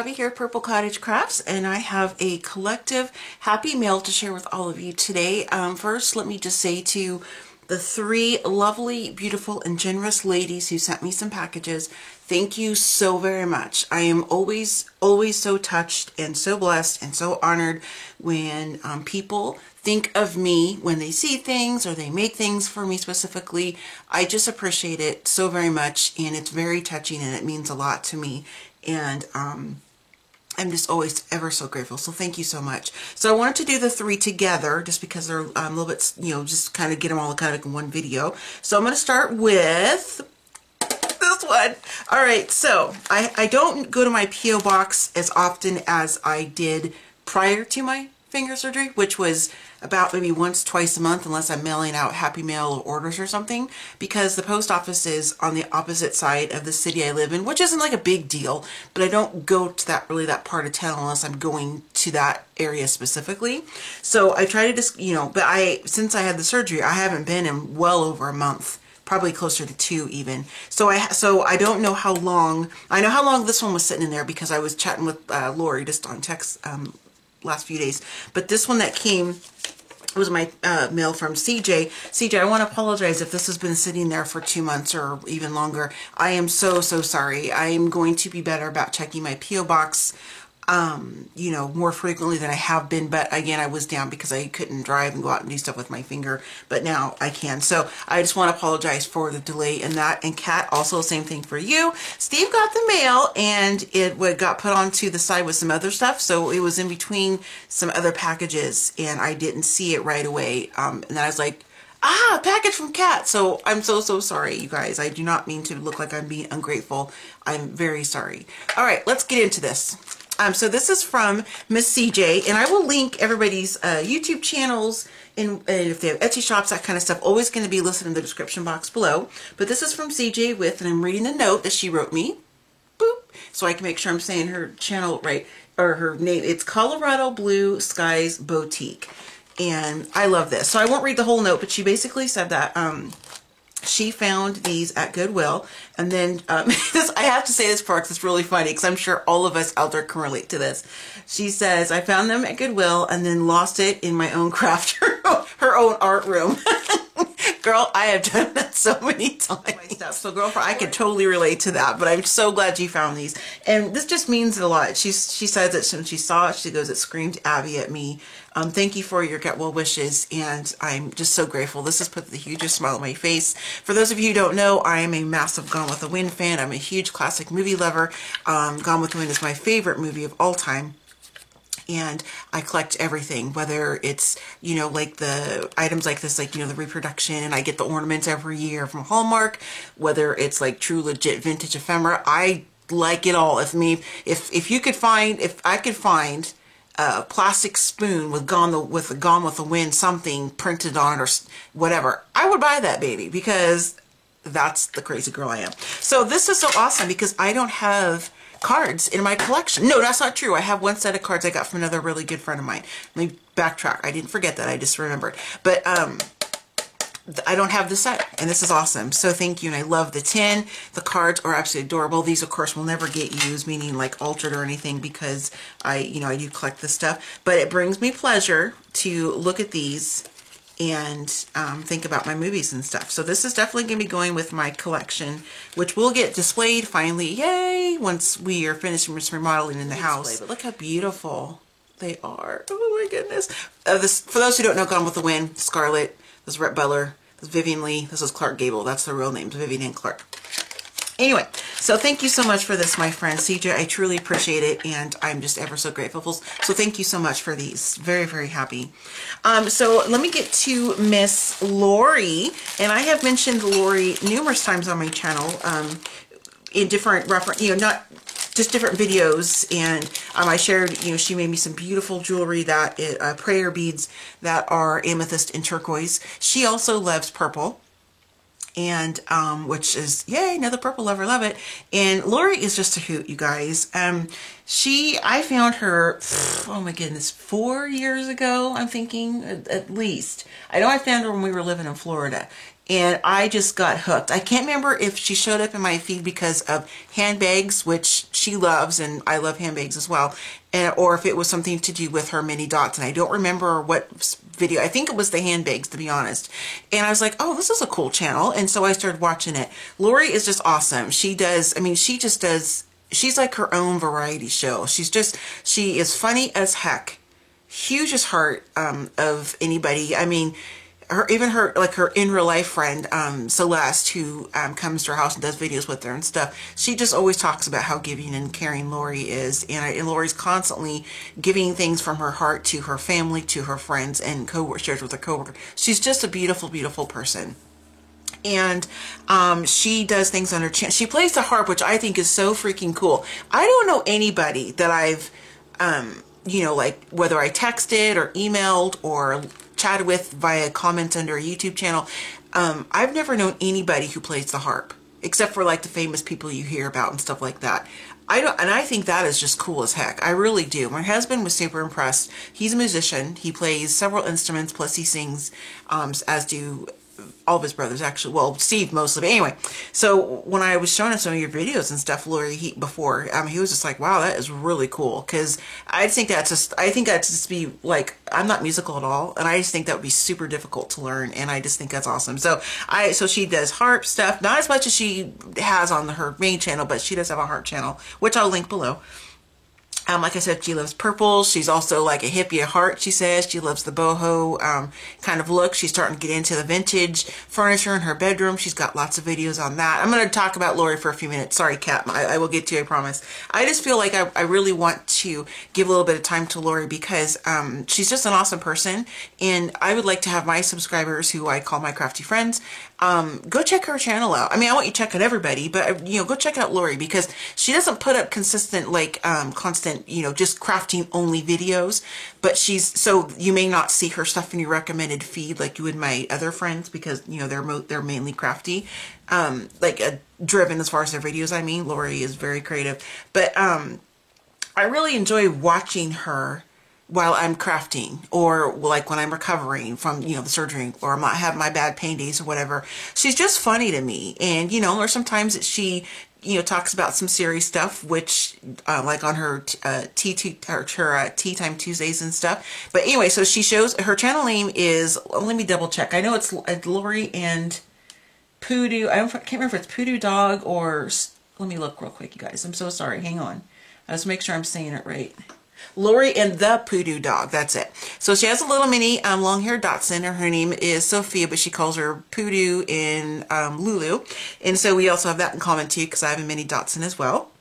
Abby here at Purple Cottage Crafts, and I have a collective happy mail to share with all of you today. First, let me just say to the three lovely, beautiful, and generous ladies who sent me some packages, thank you so very much. I am always so touched and so blessed and so honored when people think of me when they see things or they make things for me specifically. I just appreciate it so very much, and it's very touching and it means a lot to me. And I'm just always ever so grateful. So thank you so much. So I wanted to do the three together just because they're a little bit, just kind of get them all kind of in one video. So I'm going to start with this one. All right. So I don't go to my P.O. box as often as I did prior to my finger surgery, which was about maybe once, twice a month, unless I'm mailing out Happy Mail or orders or something, because the post office is on the opposite side of the city I live in, which isn't like a big deal, but I don't go to that part of town unless I'm going to that area specifically. So I try to just, but since I had the surgery, I haven't been in well over a month, probably closer to 2 even. So I don't know how long. I know how long this one was sitting in there because I was chatting with Lori just on text last few days. But this one that came was my mail from CJ. CJ, I want to apologize if this has been sitting there for 2 months or even longer. I am so sorry. I am going to be better about checking my P.O. box more frequently than I have been, but again, I was down because I couldn't drive and go out and do stuff with my finger, but now I can. So I just want to apologize for the delay in that. And Kat, also same thing for you. Steve got the mail and it got put onto the side with some other stuff, so it was in between some other packages and I didn't see it right away. And then I was like, a package from Kat. So I'm so sorry, you guys. I do not mean to look like I'm being ungrateful. I'm very sorry. All right, let's get into this. So this is from Miss CJ, and I will link everybody's YouTube channels and if they have Etsy shops, that kind of stuff, always going to be listed in the description box below. But this is from CJ and I'm reading the note that she wrote me, boop, so I can make sure I'm saying her channel right, or her name. It's Colorado Blue Skies Boutique, and I love this. So I won't read the whole note, but she basically said that she found these at Goodwill, and then I have to say this part because it's really funny because I'm sure all of us out there can relate to this. She says, I found them at Goodwill and then lost it in my own craft room, her own art room. Girl, I have done that so many times. So girlfriend, I can totally relate to that, but I'm so glad you found these. And this just means a lot. She says that when she saw it, she goes, it screamed Abby at me. Thank you for your get well wishes, and I'm just so grateful. This has put the hugest smile on my face. For those of you who don't know, I am a massive Gone with the Wind fan. I'm a huge classic movie lover. Gone with the Wind is my favorite movie of all time. And I collect everything, whether it's, like the items like this, like, the reproduction, and I get the ornaments every year from Hallmark, whether it's like true legit vintage ephemera. I like it all. If I could find a plastic spoon with Gone with the Wind something printed on it or whatever, I would buy that baby because that's the crazy girl I am. So this is so awesome because I don't have cards in my collection. No, that's not true. I have one set of cards I got from another really good friend of mine. Let me backtrack. I didn't forget that. I just remembered. But I don't have the set, and this is awesome. So thank you, and I love the tin. The cards are absolutely adorable. These, of course, will never get used, meaning like altered or anything, because I do collect this stuff. But it brings me pleasure to look at these and think about my movies and stuff. So this is definitely going to be going with my collection, which will get displayed finally, yay, once we are finished remodeling in the house. But look how beautiful they are. Oh my goodness. For those who don't know Gone with the Wind, Scarlett, this is Rhett Butler, this is Vivian Leigh, this is Clark Gable. That's the real names, Vivian and Clark. Anyway, so thank you so much for this, my friend CJ. I truly appreciate it, and I'm just ever so grateful. So thank you so much for these. very happy. So let me get to Miss Lori, and I have mentioned Lori numerous times on my channel in different reference, not just different videos, and I shared, she made me some beautiful jewelry that prayer beads that are amethyst and turquoise. She also loves purple, and which is, yay, another purple lover, love it. And Lori is just a hoot, you guys. I found her, oh my goodness, 4 years ago, I'm thinking, at least. I know I found her when we were living in Florida, and I just got hooked. I can't remember if she showed up in my feed because of handbags, which she loves, and I love handbags as well, or if it was something to do with her mini dots, and I don't remember what video. I think it was the handbags, to be honest. And I was like, oh, this is a cool channel, and so I started watching it. Lori is just awesome. She does, I mean, she just does, she's like her own variety show. She is funny as heck. Hugest heart of anybody. I mean, even her in real life friend, Celeste, who comes to her house and does videos with her and stuff. She just always talks about how giving and caring Lori is, and Lori's constantly giving things from her heart to her family, to her friends, and shares with her coworker. She's just a beautiful, beautiful person. And she does things on her channel. She plays the harp, which I think is so freaking cool. I don't know anybody that I've you know, like whether I texted or emailed or chatted with via comments under a YouTube channel, I've never known anybody who plays the harp, except for like the famous people you hear about and stuff like that. And I think that is just cool as heck. I really do. My husband was super impressed. He's a musician. He plays several instruments, plus he sings, as do all of his brothers, actually. Well, Steve mostly. But anyway, so when I was showing him some of your videos and stuff, Lori, he was just like, wow, that is really cool. Because I think that's just be like, I'm not musical at all, and I just think that would be super difficult to learn, and I just think that's awesome. So she does harp stuff, not as much as she has on her main channel, but she does have a harp channel, which I'll link below. Like I said, she loves purple. She's also like a hippie at heart, she says. She loves the boho kind of look. She's starting to get into the vintage furniture in her bedroom. She's got lots of videos on that. I'm going to talk about Lori for a few minutes. Sorry, Kat. I will get to you, I promise. I just feel like I really want to give a little bit of time to Lori because she's just an awesome person. And I would like to have my subscribers, who I call my crafty friends, go check her channel out. I mean, I want you to check out everybody, but you know, go check out Lori because she doesn't put up consistent, like constant, you know, just crafting only videos. But so you may not see her stuff in your recommended feed like you would my other friends because you know they're mainly crafty, driven as far as their videos. I mean, Lori is very creative, but I really enjoy watching her while I'm crafting, or like when I'm recovering from, you know, the surgery, or I have my bad pain days or whatever. She's just funny to me. And, you know, or sometimes she, you know, talks about some serious stuff, which like on her Tea Time Tuesdays and stuff. But anyway, so she shows, her channel name is, let me double check. I know it's Lori and Poodoo. I can't remember if it's Poodoo Dog or, let me look real quick, you guys. I'm so sorry. Hang on. Let's make sure I'm saying it right. Lori and the Poodoo Dog, that's it. So she has a little mini long-haired dachshund. Her name is Sophia, but she calls her Poodoo in Lulu. And so we also have that in common too, because I have a mini dachshund as well.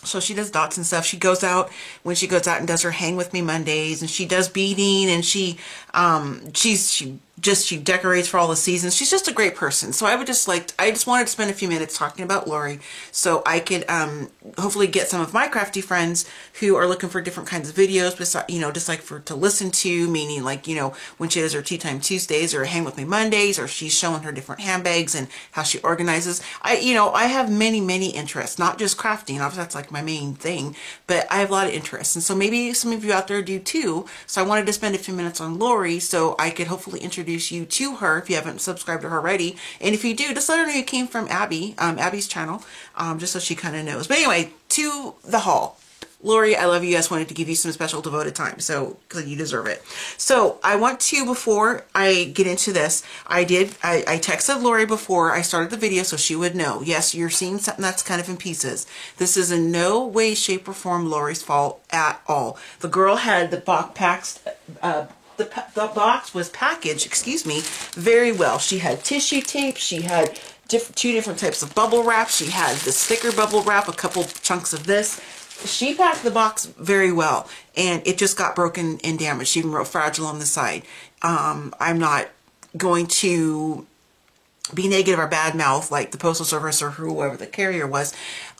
So she does dots and stuff. She goes out, when she goes out and does her Hang With Me Mondays, and she does beading, and she decorates for all the seasons. She's just a great person. So I just wanted to spend a few minutes talking about Lori so I could hopefully get some of my crafty friends who are looking for different kinds of videos, besides, you know, just like to listen to, meaning like, you know, when she does her Tea Time Tuesdays or Hang With Me Mondays, or she's showing her different handbags and how she organizes. I have many interests, not just crafting. Obviously that's like my main thing, but I have a lot of interests. And so maybe some of you out there do too. So I wanted to spend a few minutes on Lori so I could hopefully introduce you to her if you haven't subscribed to her already. And if you do, just let her know you came from Abby's channel, just so she kind of knows. But anyway, to the haul. Lori, I love you. I just wanted to give you some special devoted time, so because you deserve it. So I want to, before I get into this, I texted Lori before I started the video so she would know. Yes, you're seeing something that's kind of in pieces. This is in no way, shape, or form Lori's fault at all. The girl had the box packed. The box was packaged, excuse me, very well. She had tissue tape. She had two different types of bubble wrap. She had the sticker bubble wrap, a couple chunks of this. She packed the box very well, and it just got broken and damaged. She even wrote fragile on the side. I'm not going to be negative or bad mouth like the Postal Service or whoever the carrier was.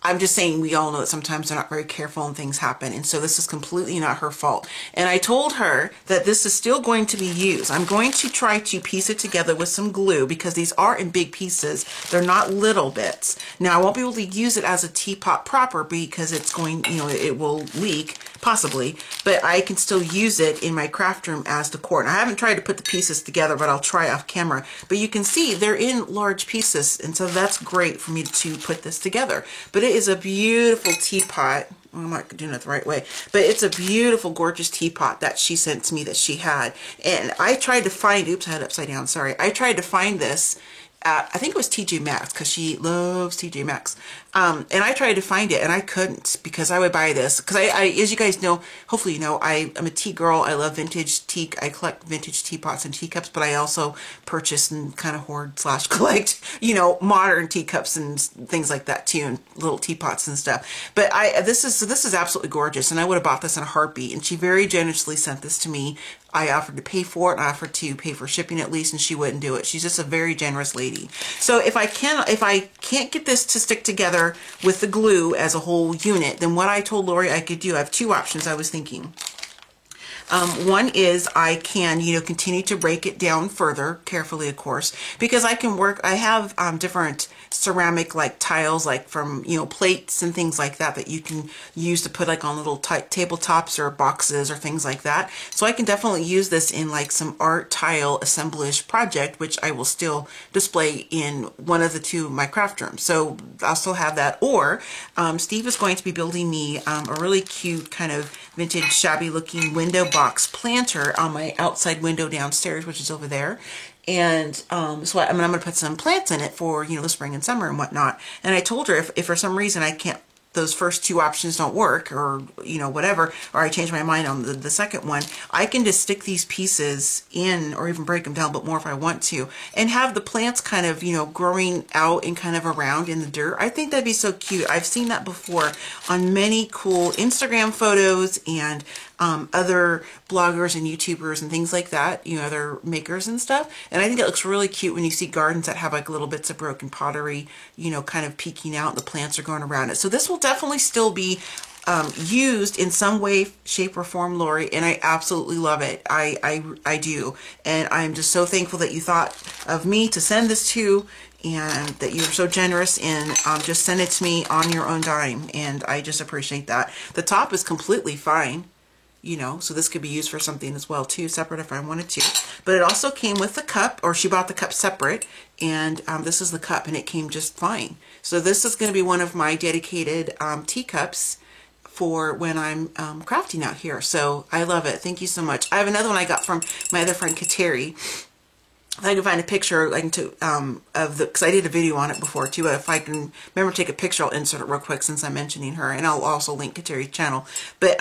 I'm just saying we all know that sometimes they're not very careful and things happen. And so this is completely not her fault. And I told her that this is still going to be used. I'm going to try to piece it together with some glue because these are in big pieces. They're not little bits. Now I won't be able to use it as a teapot proper because it's going, you know, it will leak possibly, but I can still use it in my craft room as decor. And I haven't tried to put the pieces together, but I'll try off camera. But you can see they're in large pieces, and so that's great for me to put this together. But it is a beautiful teapot. Well, I'm not doing it the right way, but it's a beautiful, gorgeous teapot that she sent to me that she had. And I tried to find, oops, I had it upside down, sorry. I tried to find this at, I think it was TJ Maxx, because she loves TJ Maxx. And I tried to find it and I couldn't, because I would buy this. Because I, as you guys know, hopefully you know, I'm a tea girl. I love vintage tea. I collect vintage teapots and teacups, but I also purchase and kind of hoard / collect, you know, modern teacups and things like that too, and little teapots and stuff. But this is absolutely gorgeous, and I would have bought this in a heartbeat. And she very generously sent this to me. I offered to pay for it. I offered to pay for shipping at least, and she wouldn't do it. She's just a very generous lady. So if I can't get this to stick together with the glue as a whole unit, then what I told Lori I could do, I have two options I was thinking. One is I can, you know, continue to break it down further, carefully of course, because I can work, I have different ceramic like tiles, like from, you know, plates and things like that that you can use to put like on little tabletops or boxes or things like that. So I can definitely use this in like some art tile assemblage project, which I will still display in one of the two of my craft rooms. So I'll still have that. Or Steve is going to be building me a really cute kind of vintage shabby looking window box planter on my outside window downstairs, which is over there. And so I'm going to put some plants in it for, you know, the spring and summer and whatnot. And I told her if for some reason I can't, those first two options don't work, or, you know, whatever, or I change my mind on the second one, I can just stick these pieces in, or even break them down a bit more if I want to, and have the plants kind of, you know, growing out and kind of around in the dirt. I think that'd be so cute. I've seen that before on many cool Instagram photos and other bloggers and YouTubers and things like that, you know, other makers and stuff. And I think it looks really cute when you see gardens that have like little bits of broken pottery, you know, kind of peeking out and the plants are going around it. So this will definitely still be used in some way, shape, or form, Lori, and I absolutely love it. I do. And I'm just so thankful that you thought of me to send this to, and that you were so generous in just send it to me on your own dime, and I just appreciate that. The top is completely fine, you know, so this could be used for something as well too, separate if I wanted to. But it also came with the cup, or she bought the cup separate, and this is the cup, and it came just fine. So this is going to be one of my dedicated teacups for when I'm crafting out here. So I love it. Thank you so much. I have another one I got from my other friend Kateri. If I can find a picture, like of the, because I did a video on it before too. If I can remember to take a picture, I'll insert it real quick since I'm mentioning her, and I'll also link Kateri's channel. But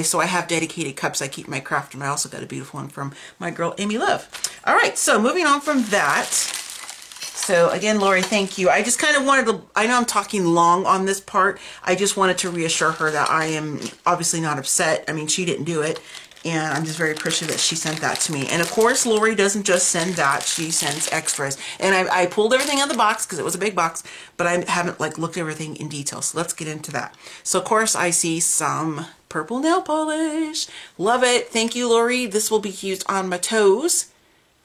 so I have dedicated cups I keep in my craft room. I also got a beautiful one from my girl Amy Love. All right, so moving on from that. So again, Lori, thank you. I just kind of wanted to, I know I'm talking long on this part. I just wanted to reassure her that I am obviously not upset. I mean, she didn't do it. And I'm just very appreciative that she sent that to me. And of course, Lori doesn't just send that, she sends extras. And I pulled everything out of the box because it was a big box, but I haven't like looked at everything in detail. So let's get into that. So of course I see some purple nail polish. Love it. Thank you, Lori. This will be used on my toes.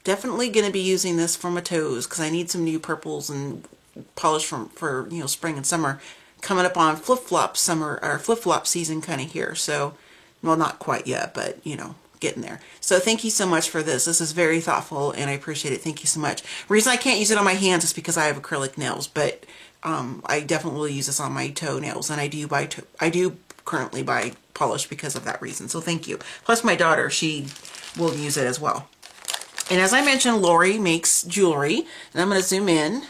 Definitely going to be using this for my toes because I need some new purples and polish for, you know, spring and summer. Coming up on flip-flop summer, or flip-flop season kind of here. So, well, not quite yet, but, you know, getting there. So thank you so much for this. This is very thoughtful, and I appreciate it. Thank you so much. The reason I can't use it on my hands is because I have acrylic nails, but I definitely will use this on my toenails, and I do currently buy polish because of that reason. So thank you. Plus my daughter, she will use it as well. And as I mentioned, Lori makes jewelry, and I'm going to zoom in.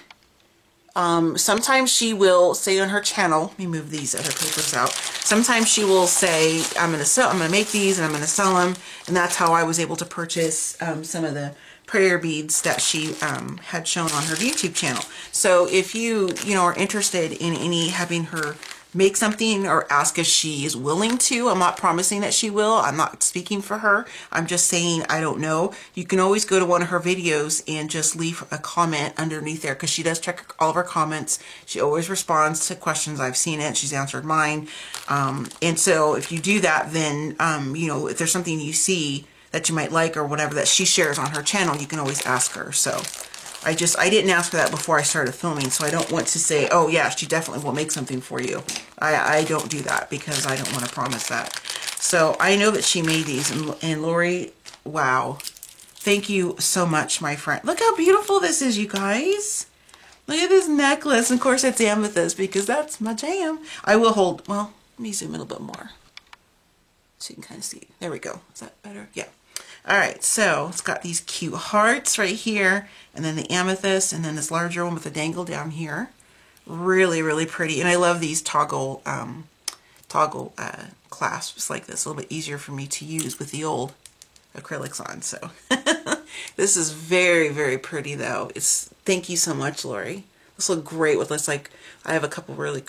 Sometimes she will say on her channel, let me move these other papers out. Sometimes she will say, I'm going to make these and I'm going to sell them. And that's how I was able to purchase some of the prayer beads that she had shown on her YouTube channel. So if you are interested in having her make something or ask if she is willing to. I'm not promising that she will. I'm not speaking for her. I'm just saying I don't know. You can always go to one of her videos and just leave a comment underneath there, because she does check all of her comments. She always responds to questions. I've seen it. She's answered mine. And so if you do that, then, you know, if there's something you see that you might like or whatever that she shares on her channel, you can always ask her. So I didn't ask for that before I started filming, so I don't want to say, oh yeah, she definitely will make something for you. I don't do that because I don't want to promise that. So I know that she made these, and Lori, wow. Thank you so much, my friend. Look how beautiful this is, you guys. Look at this necklace. Of course, it's amethyst because that's my jam. I will hold, well, let me zoom in a little bit more so you can kind of see. There we go. Is that better? Yeah. All right, so it's got these cute hearts right here, and then the amethyst, and then this larger one with the dangle down here. Really, really pretty. And I love these toggle clasps like this. A little bit easier for me to use with the old acrylics on. So this is very, very pretty though. Thank you so much, Lori. This look great with this. Like, I have a couple really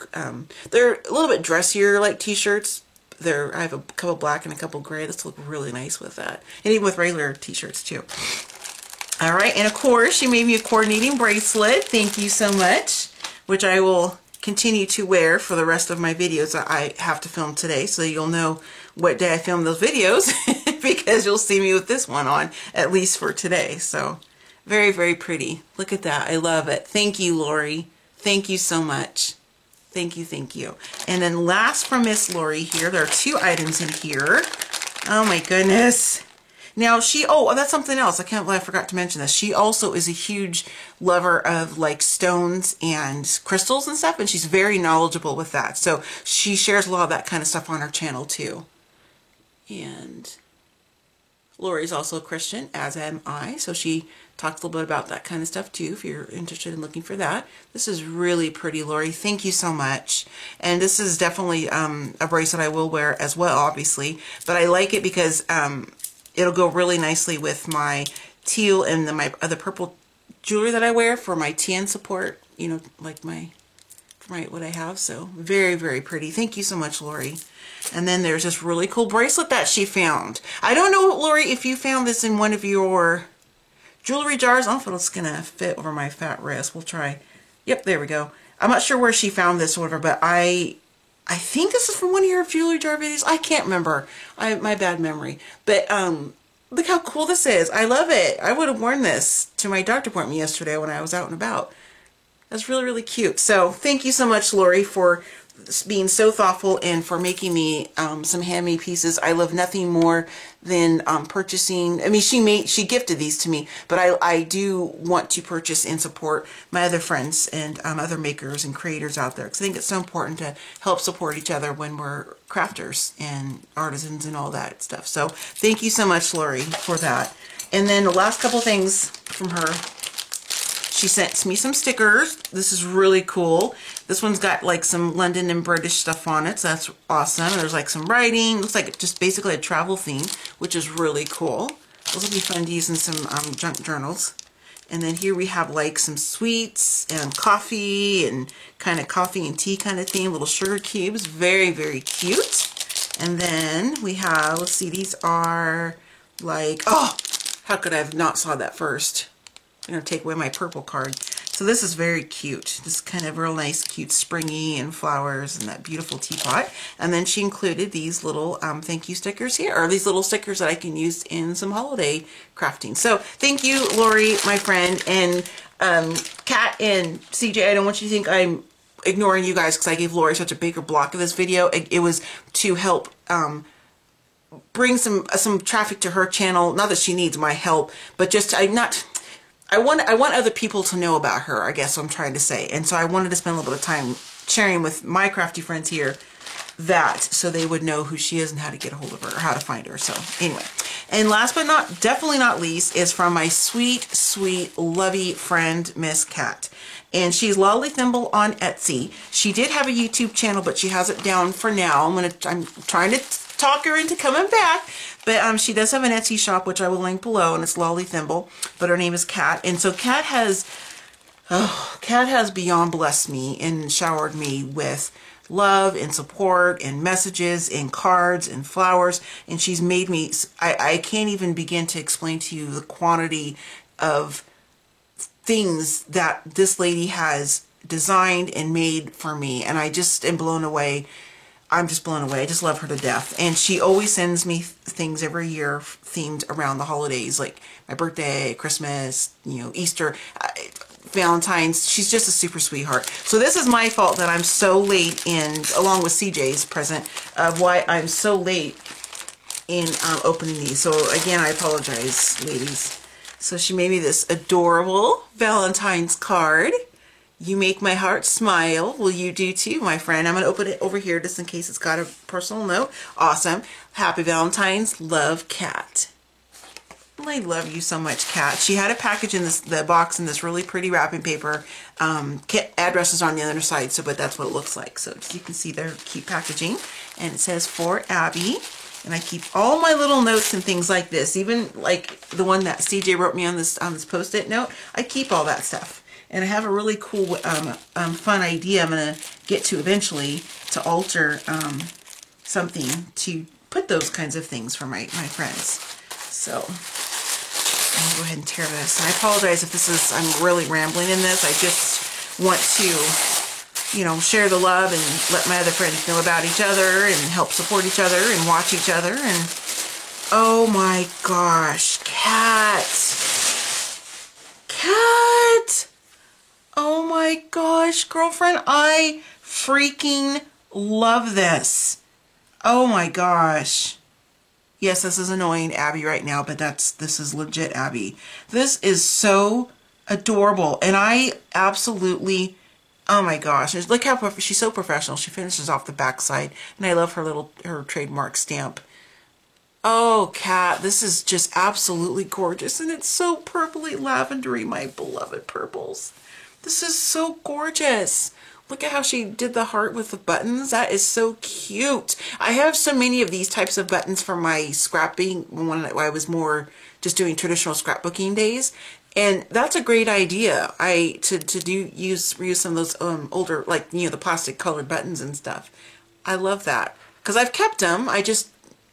they're a little bit dressier like t-shirts. I have a couple black and a couple gray. This look really nice with that. And even with regular t-shirts too. All right, and of course she made me a coordinating bracelet. Thank you so much, which I will continue to wear for the rest of my videos that I have to film today. So you'll know what day I film those videos because you'll see me with this one on, at least for today. So very, very pretty. Look at that. I love it. Thank you, Lori. Thank you so much. Thank you, thank you. And then last from Miss Lori here, there are 2 items in here. Oh my goodness. Now oh, that's something else. I can't believe I forgot to mention this. She also is a huge lover of like stones and crystals and stuff, and she's very knowledgeable with that. So she shares a lot of that kind of stuff on her channel too. And Lori's also a Christian, as am I, so she talks a little bit about that kind of stuff too, if you're interested in looking for that. This is really pretty, Lori. Thank you so much. And this is definitely a bracelet I will wear as well, obviously, but I like it because it'll go really nicely with my teal and my other purple jewelry that I wear for my TN support, you know, like what I have. So very, very pretty. Thank you so much, Lori. And then there's this really cool bracelet that she found. I don't know, Lori, if you found this in one of your jewelry jars. I don't know if it's gonna fit over my fat wrist. We'll try. Yep, there we go. I'm not sure where she found this or whatever, but I think this is from one of your jewelry jar videos. I can't remember. My bad memory. But look how cool this is. I love it. I would have worn this to my doctor appointment yesterday when I was out and about. That's really, really cute. So thank you so much, Lori, for being so thoughtful and for making me some handmade pieces. I love nothing more than purchasing. I mean, she gifted these to me, but I do want to purchase and support my other friends and other makers and creators out there, because I think it's so important to help support each other when we're crafters and artisans and all that stuff. So thank you so much, Lori, for that. And then the last couple things from her. She sent me some stickers. This is really cool. This one's got like some London and British stuff on it, so that's awesome. There's like some writing. Looks like just basically a travel theme, which is really cool. Those will be fun to use in some junk journals. And then here we have like some sweets and coffee and kind of coffee and tea kind of theme, little sugar cubes. Very, very cute. And then we have, let's see, these are like, oh, how could I have not saw that first? I'm going to take away my purple card. So this is very cute. This is kind of real nice, cute, springy and flowers and that beautiful teapot. And then she included these little thank you stickers here, or these little stickers that I can use in some holiday crafting. So thank you, Lori, my friend, and Kat and CJ. I don't want you to think I'm ignoring you guys because I gave Lori such a bigger block of this video. It was to help bring some traffic to her channel. Not that she needs my help, but just I want other people to know about her, I guess what I'm trying to say. And so I wanted to spend a little bit of time sharing with my crafty friends here that, so they would know who she is and how to get a hold of her, or how to find her. So anyway, and last but definitely not least, is from my sweet, sweet, lovey friend, Miss Kat. And she's Lolly Thimble on Etsy. She did have a YouTube channel, but she has it down for now. I'm trying to talk her into coming back. But she does have an Etsy shop, which I will link below, and it's Lolly Thimble, but her name is Kat. And so Kat has beyond blessed me and showered me with love and support and messages and cards and flowers. And she's made me, I can't even begin to explain to you the quantity of things that this lady has designed and made for me. And I just am blown away. I'm just blown away. I just love her to death. And she always sends me things every year themed around the holidays, like my birthday, Christmas, you know, Easter, Valentine's. She's just a super sweetheart. So this is my fault that I'm so late in, along with CJ's present, of why I'm so late in opening these. So again, I apologize, ladies. So she made me this adorable Valentine's card. You make my heart smile. Will you do too, my friend? I'm going to open it over here just in case it's got a personal note. Awesome. Happy Valentine's. Love, Kat. I love you so much, Kat. She had a package in the box in this really pretty wrapping paper. Addresses on the other side, so but that's what it looks like. So you can see their cute packaging. And it says, for Abby. And I keep all my little notes and things like this. Even like the one that CJ wrote me on this Post-it note. I keep all that stuff. And I have a really cool, fun idea I'm going to get to eventually to alter something to put those kinds of things for my friends. So I'm going to go ahead and tear this. And I apologize if this is, I'm really rambling in this. I just want to, you know, share the love and let my other friends know about each other and help support each other and watch each other. And oh my gosh, Kat. Kat. Oh my gosh, girlfriend, I freaking love this. Oh my gosh. Yes, this is annoying Abby right now, but this is legit Abby. This is so adorable, and I absolutely, oh my gosh, look how she's so professional. She finishes off the backside, and I love her trademark stamp. Oh, Kat, this is just absolutely gorgeous, and it's so purpley lavendery, my beloved purples. This is so gorgeous. Look at how she did the heart with the buttons. That is so cute. I have so many of these types of buttons for my scrapping when I was more just doing traditional scrapbooking days. And that's a great idea. Reuse some of those older, like, you know, the plastic colored buttons and stuff. I love that. Because I've kept them. I just,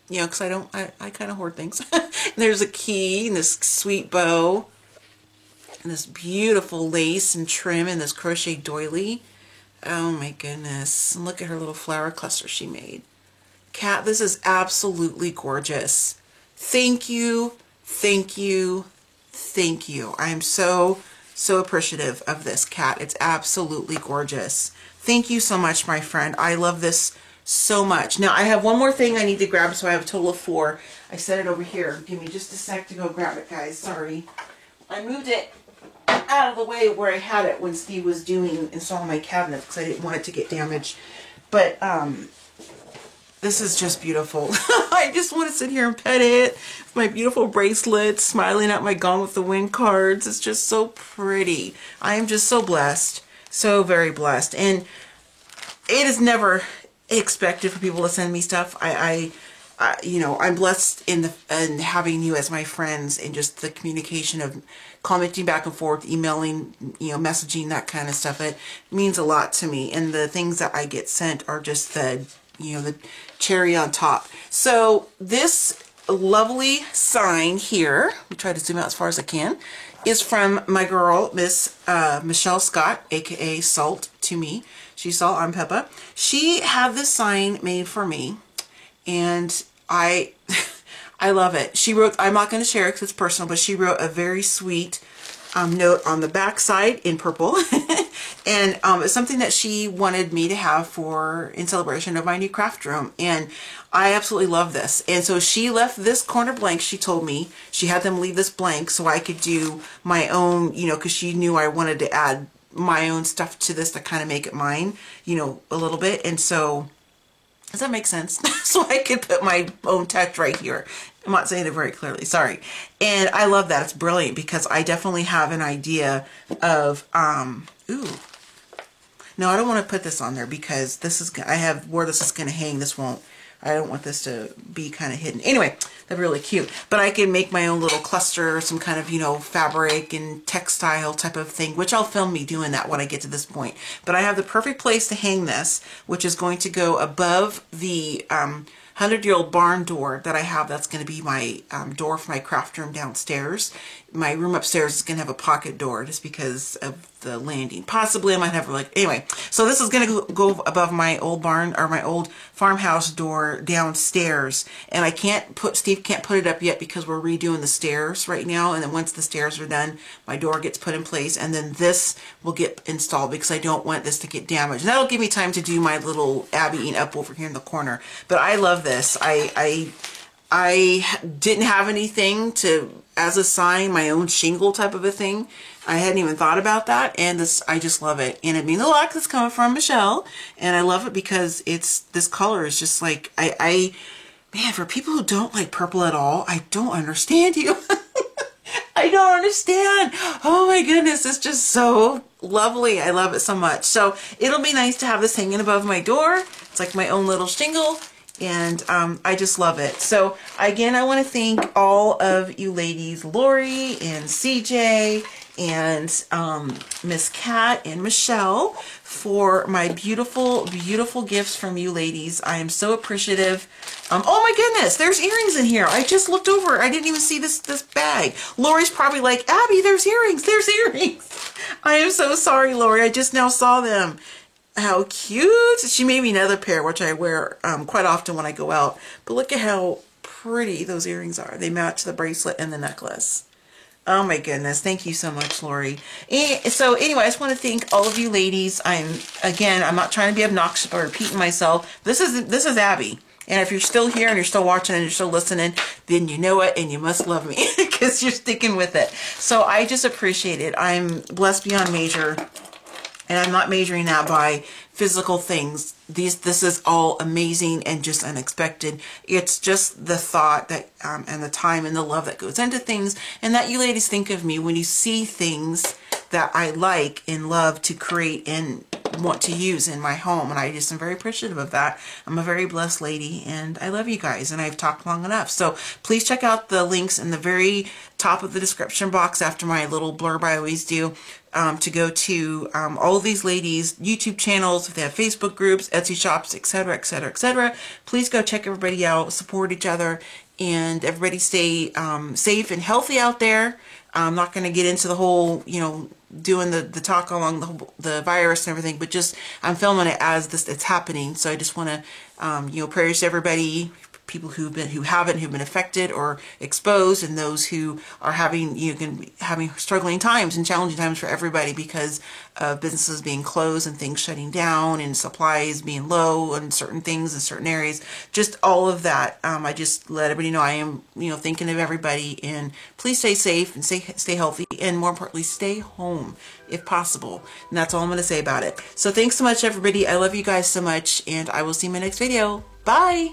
you know, because I kind of hoard things. There's a key and this sweet bow. And this beautiful lace and trim and this crochet doily. Oh my goodness. And look at her little flower cluster she made. Kat, this is absolutely gorgeous. Thank you, thank you, thank you. I am so appreciative of this, Kat. It's absolutely gorgeous. Thank you so much, my friend. I love this so much. Now, I have one more thing I need to grab, so I have a total of 4. I set it over here. Give me just a sec to go grab it, guys. Sorry. I moved it out of the way where I had it when Steve was installing my cabinet because I didn't want it to get damaged. But this is just beautiful. I just want to sit here and pet it. My beautiful bracelets, smiling at my Gone with the Wind cards. It's just so pretty. I am just so blessed. So very blessed. And it is never expected for people to send me stuff. You know, I'm blessed in having you as my friends and just the communication of commenting back and forth, emailing, you know, messaging, that kind of stuff. It means a lot to me. And the things that I get sent are just the, you know, the cherry on top. So this lovely sign here, let me try to zoom out as far as I can, is from my girl, Miss Michelle Scott, aka Salt to me. She's Salt, I'm Peppa. She had this sign made for me, and I love it. She wrote, I'm not going to share it because it's personal, but she wrote a very sweet note on the back side in purple. And it's something that she wanted me to have in celebration of my new craft room. And I absolutely love this. And so she left this corner blank. She told me she had them leave this blank so I could do my own, you know, because she knew I wanted to add my own stuff to this to kind of make it mine, you know, a little bit. And so, does that make sense? So I could put my own touch right here. I'm not saying it very clearly, sorry. And I love that. It's brilliant because I definitely have an idea of, ooh. No, I don't want to put this on there because this is, I have where this is going to hang. This won't I don't want this to be kind of hidden. Anyway, they're really cute. But I can make my own little cluster, some kind of, you know, fabric and textile type of thing, which I'll film me doing that when I get to this point. But I have the perfect place to hang this, which is going to go above the 100-year-old barn door that I have. That's going to be my door for my craft room downstairs. My room upstairs is going to have a pocket door just because of the landing. Possibly I might have like, anyway. So this is going to go above my old barn or my old farmhouse door downstairs. And I can't put, Steve can't put it up yet because we're redoing the stairs right now. And then once the stairs are done, my door gets put in place. And then this will get installed because I don't want this to get damaged. And that'll give me time to do my little Abbying up over here in the corner. But I love this. I didn't have anything to, as a sign, my own shingle type of a thing. I hadn't even thought about that, and this, I just love it. And it means a lot 'cause it's coming from Michelle, and I love it because it's, this color is just like, man, for people who don't like purple at all, I don't understand you. I don't understand. Oh my goodness, it's just so lovely. I love it so much. So it'll be nice to have this hanging above my door. It's like my own little shingle. And I just love it. So again, I want to thank all of you ladies, Lori and CJ and Miss Cat and Michelle, for my beautiful, beautiful gifts from you ladies. I am so appreciative. Oh my goodness, there's earrings in here. I just looked over. I didn't even see this bag. Lori's probably like, Abby, there's earrings. There's earrings. I am so sorry, Lori. I just now saw them. How cute. She made me another pair, which I wear quite often when I go out. But look at how pretty those earrings are. They match the bracelet and the necklace. Oh my goodness. Thank you so much, Lori. So anyway, I just want to thank all of you ladies. I'm not trying to be obnoxious or repeating myself. This is Abby. And if you're still here and you're still watching and you're still listening, then you know it and you must love me because you're sticking with it. So I just appreciate it. I'm blessed beyond measure. And I'm not measuring that by physical things. This is all amazing and just unexpected. It's just the thought that and the time and the love that goes into things, and that you ladies think of me when you see things that I like and love to create and want to use in my home. And I just am very appreciative of that. I'm a very blessed lady, and I love you guys, and I've talked long enough. So please check out the links in the very top of the description box after my little blurb I always do, to go to all of these ladies' YouTube channels, if they have Facebook groups, Etsy shops, etc., etc., etc. Please go check everybody out, support each other, and everybody stay safe and healthy out there. I'm not going to get into the whole, you know, doing the talk along the virus and everything, but just I'm filming it as it's happening. So I just want to, you know, prayers to everybody, people who've been affected or exposed, and those who are having, having struggling times and challenging times for everybody because of businesses being closed and things shutting down and supplies being low on certain things in certain areas. Just all of that. I just let everybody know I am, thinking of everybody, and please stay safe and stay healthy, and more importantly, stay home if possible. And that's all I'm going to say about it. So thanks so much, everybody. I love you guys so much, and I will see you in my next video. Bye.